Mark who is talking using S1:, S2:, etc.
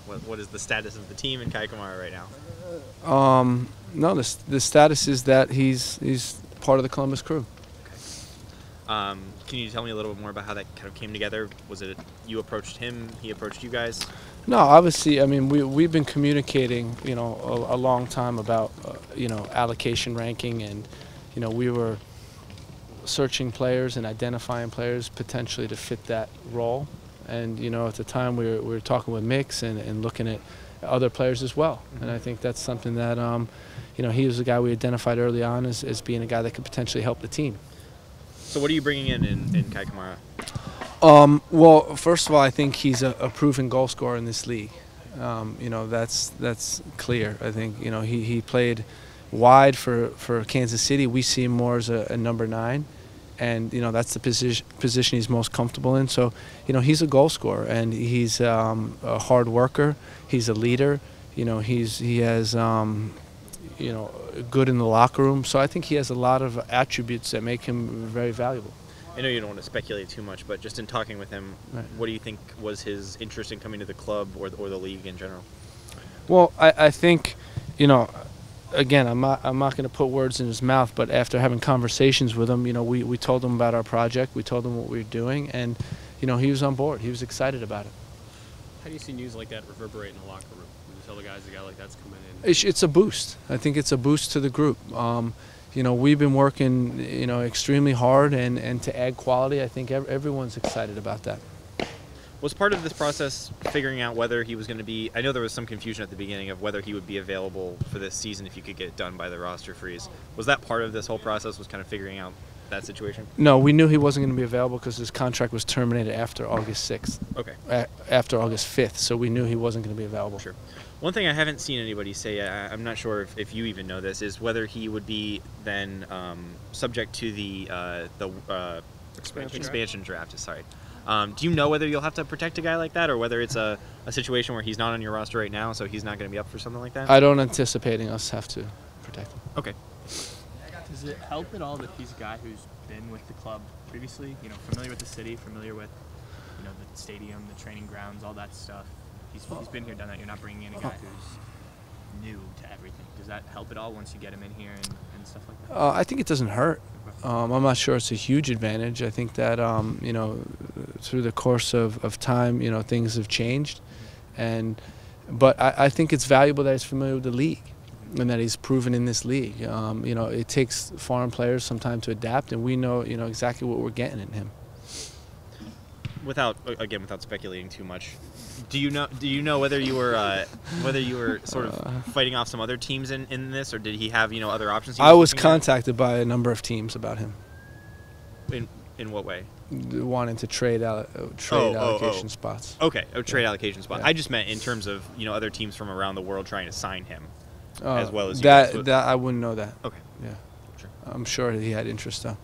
S1: What is the status of the team in Kei Kamara right now?
S2: No, the status is that he's part of the Columbus crew.
S1: Can you tell me a little bit more about how that kind of came together? Was it you approached him, he approached you guys?
S2: No, obviously, I mean, we've been communicating, a long time about, allocation ranking, and, we were searching players and identifying players potentially to fit that role. And, at the time we were talking with Mix and looking at other players as well. And I think that's something that, he was the guy we identified early on as being a guy that could potentially help the team.
S1: So what are you bringing in Kei Kamara?
S2: Well, first of all, I think he's a proven goal scorer in this league. That's clear. I think he played wide for Kansas City. We see him more as a number 9, and that's the position he's most comfortable in. So he's a goal scorer, and he's a hard worker. He's a leader. He has good in the locker room. So I think he has a lot of attributes that make him very valuable.
S1: I know you don't want to speculate too much, but just in talking with him,
S2: right,
S1: what do you think was his interest in coming to the club or the league in general?
S2: Well, I think, again, I'm not going to put words in his mouth, but after having conversations with him, we told him about our project, we told him what we were doing, and he was on board. He was excited about it.
S3: How do you see news like that reverberate in the locker room? You tell the guys a guy like that's coming in.
S2: It's a boost. I think it's a boost to the group. We've been working, extremely hard, and to add quality. I think everyone's excited about that.
S1: Was part of this process figuring out whether he was going to be, I know there was some confusion at the beginning of whether he would be available for this season if you could get it done by the roster freeze. Was that part of this whole process, was kind of figuring out that situation?
S2: No, we knew he wasn't going to be available because his contract was terminated after August 6th.
S1: Okay.
S2: After August 5th, so we knew he wasn't going to be available.
S1: Sure. One thing I haven't seen anybody say, I'm not sure if you even know this, is whether he would be then subject to the expansion draft. Sorry. Do you know whether you'll have to protect a guy like that, or whether it's a situation where he's not on your roster right now, so he's not going to be up for something like that?
S2: I don't anticipating us have to protect him.
S1: Okay.
S3: Does it help at all that he's a guy who's been with the club previously, familiar with the city, familiar with, the stadium, the training grounds, all that stuff? He's been here, done that. You're not bringing in a guy who's new to everything. Does that help at all once you get him in here and stuff like that?
S2: I think it doesn't hurt. I'm not sure it's a huge advantage. I think that, through the course of time, things have changed. But I think it's valuable that he's familiar with the league and that he's proven in this league. It takes foreign players some time to adapt, and we know, exactly what we're getting in him.
S1: Without speculating too much, do you know whether you were sort of fighting off some other teams in this, or did he have other options?
S2: I was contacted by a number of teams about him.
S1: In what way?
S2: Wanting to trade allocation spots.
S1: Okay, trade allocation spot.
S2: Yeah.
S1: I just meant in terms of other teams from around the world trying to sign him, as well as you
S2: that I wouldn't know that.
S1: Okay.
S2: Yeah.
S1: Sure.
S2: I'm sure he had interest though.